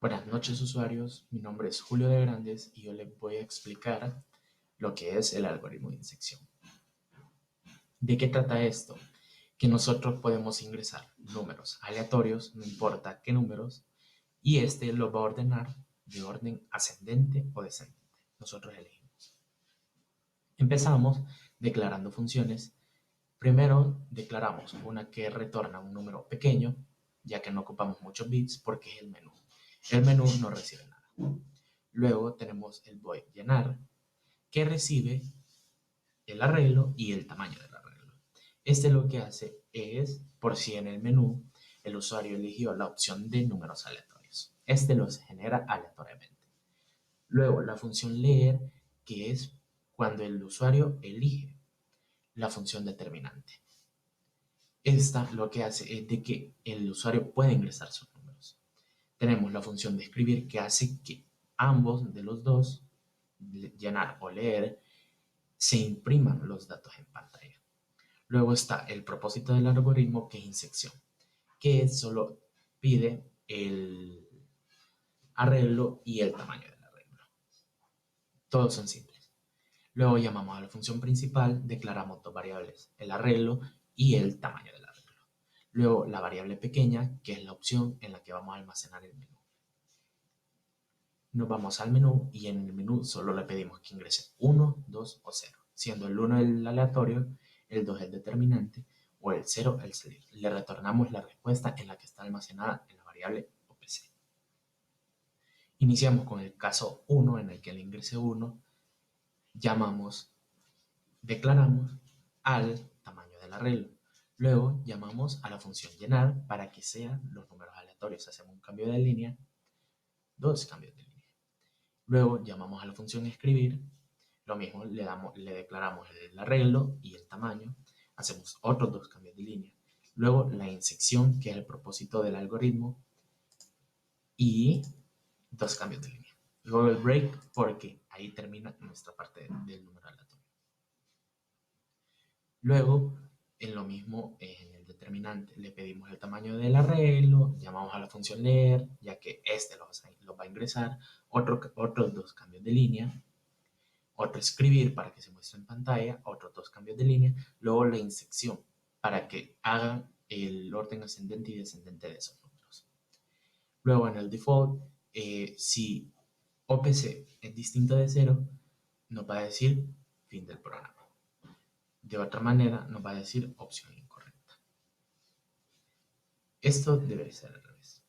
Buenas noches, usuarios. Mi nombre es Julio de Grandes y yo les voy a explicar lo que es el algoritmo de inyección. ¿De qué trata esto? Que nosotros podemos ingresar números aleatorios, no importa qué números, y este los va a ordenar de orden ascendente o descendente. Nosotros elegimos. Empezamos declarando funciones. Primero declaramos una que retorna un número pequeño, ya que no ocupamos muchos bits porque es el menú. El menú no recibe nada. Luego tenemos el void llenar, que recibe el arreglo y el tamaño del arreglo. Este lo que hace es, por si en el menú el usuario eligió la opción de números aleatorios. Este los genera aleatoriamente. Luego la función leer, que es cuando el usuario elige la función determinante. Esta lo que hace es de que el usuario pueda ingresar sus números. Tenemos la función de escribir, que hace que ambos de los dos, llenar o leer, se impriman los datos en pantalla. Luego está el propósito del algoritmo, que es inyección, que solo pide el arreglo y el tamaño del arreglo. Todos son simples. Luego llamamos a la función principal, declaramos dos variables, el arreglo y el tamaño del arreglo. Luego la variable pequeña, que es la opción en la que vamos a almacenar el menú. Nos vamos al menú y en el menú solo le pedimos que ingrese 1, 2 o 0, siendo el 1 el aleatorio, el 2 el determinante o el 0 el salir. Le retornamos la respuesta en la que está almacenada en la variable OPC. Iniciamos con el caso 1 en el que le ingrese 1, declaramos al tamaño del arreglo. Luego llamamos a la función llenar para que sean los números aleatorios. Hacemos un cambio de línea, dos cambios de línea. Luego llamamos a la función escribir, lo mismo, le declaramos el arreglo y el tamaño, hacemos otros dos cambios de línea. Luego la inyección, que es el propósito del algoritmo, y dos cambios de línea. Luego el break, porque ahí termina nuestra parte del número aleatorio. Luego, en lo mismo, en el determinante, le pedimos el tamaño del arreglo, llamamos a la función leer, ya que este lo va a ingresar, otros dos cambios de línea, otro escribir para que se muestre en pantalla, otros dos cambios de línea, luego la inyección para que haga el orden ascendente y descendente de esos números. Luego en el default, si OPC es distinto de 0, nos va a decir fin del programa. De otra manera, nos va a decir opción incorrecta. Esto debe ser al revés.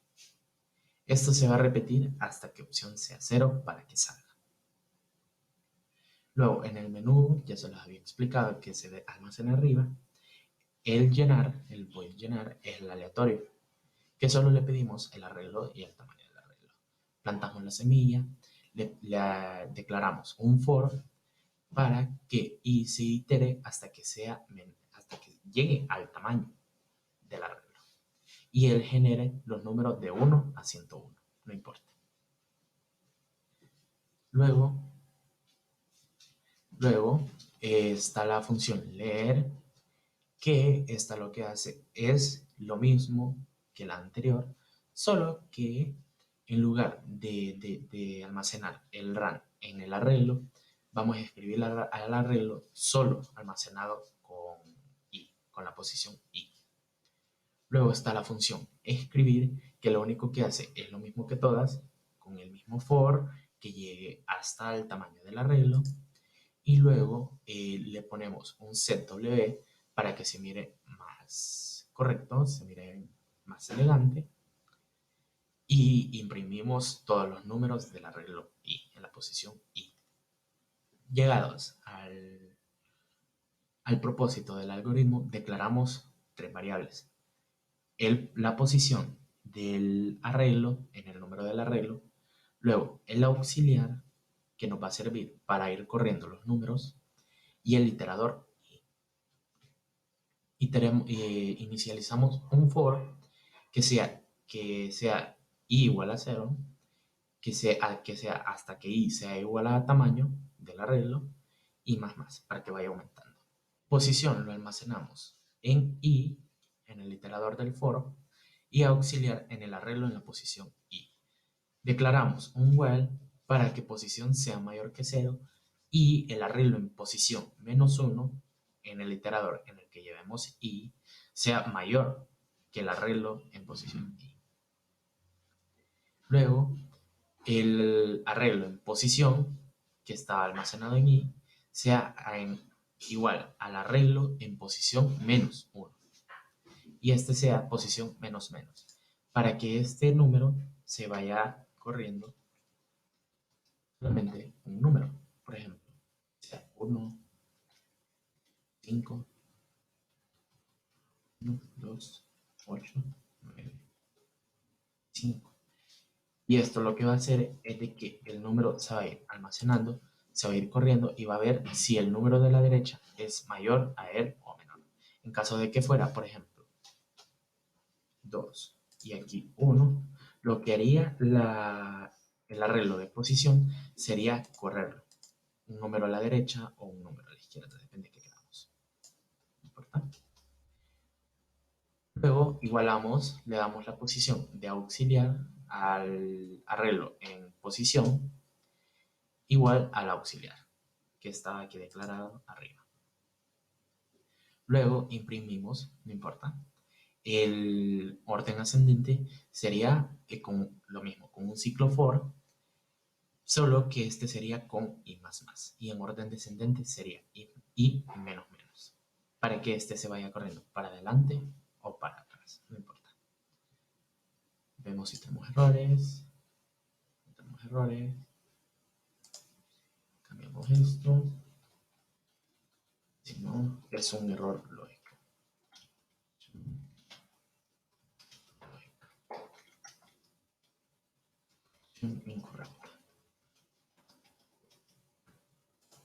Esto se va a repetir hasta que opción sea 0 para que salga. Luego, en el menú, ya se los había explicado que se almacena arriba. El llenar, el void llenar, es el aleatorio, que solo le pedimos el arreglo y el tamaño del arreglo. Plantamos la semilla, le declaramos un for para que se itere hasta que llegue al tamaño del arreglo. Y él genere los números de 1 a 101, no importa. Luego está la función leer, que esta lo que hace es lo mismo que la anterior, solo que en lugar de almacenar el RAN en el arreglo, vamos a escribir al arreglo solo almacenado con la posición i. Luego está la función escribir, que lo único que hace es lo mismo que todas, con el mismo for, que llegue hasta el tamaño del arreglo. Y luego le ponemos un set W para que se mire más correcto, se mire más elegante. Y imprimimos todos los números del arreglo I, en la posición I. Llegados al propósito del algoritmo, declaramos tres variables. La posición del arreglo en el número del arreglo, luego el auxiliar, que nos va a servir para ir corriendo los números, y el iterador. Inicializamos un for que sea i igual a 0, que sea hasta que i sea igual a tamaño del arreglo, y más, para que vaya aumentando. Posición lo almacenamos en i, en el iterador del for, y auxiliar en el arreglo en la posición i. Declaramos un while para que posición sea mayor que 0 y el arreglo en posición -1 en el iterador en el que llevemos i sea mayor que el arreglo en posición i. Luego, el arreglo en posición que estaba almacenado en i sea igual al arreglo en posición -1 y este sea posición menos menos para que este número se vaya corriendo solamente un número, por ejemplo, sea 1, 5, 1, 2, 8, 9, 5. Y esto lo que va a hacer es de que el número se va a ir almacenando, se va a ir corriendo y va a ver si el número de la derecha es mayor a él o menor. En caso de que fuera, por ejemplo, 2 y aquí 1, lo que haría el arreglo de posición sería correrlo. Un número a la derecha o un número a la izquierda, depende de qué queramos. ¿No importa? Luego igualamos, le damos la posición de auxiliar al arreglo en posición igual al auxiliar, que está aquí declarado arriba. Luego imprimimos, no importa, el orden ascendente sería con lo mismo, con un ciclo for, solo que este sería con i más más. Y en orden descendente sería i menos menos. Para que este se vaya corriendo para adelante o para atrás, no importa. Vemos si tenemos errores. No tenemos errores. Cambiamos esto. Si no, es un error lógico. Incorrecta.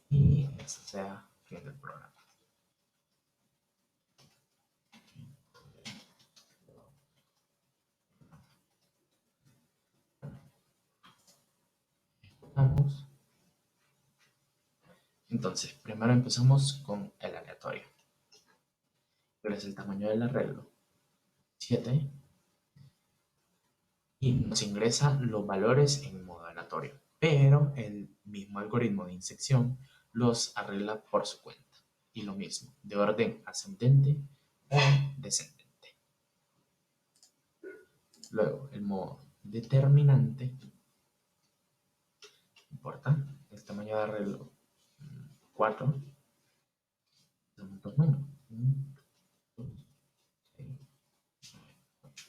Y ese sea fin del programa. Vamos. Entonces, primero empezamos con el aleatorio. ¿Cuál es el tamaño del arreglo? 7. Y nos ingresa los valores en modo aleatorio. Pero el mismo algoritmo de insección los arregla por su cuenta. Y lo mismo, de orden ascendente o descendente. Luego, el modo determinante, no importa, el tamaño de arreglo 4, son dos números. 1, 2, 6, 9, 8.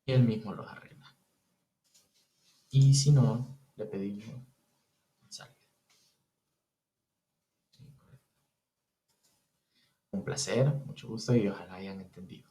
Y él mismo los arregla. Y si no, le pedimos salida. Sí, un placer, mucho gusto y ojalá hayan entendido.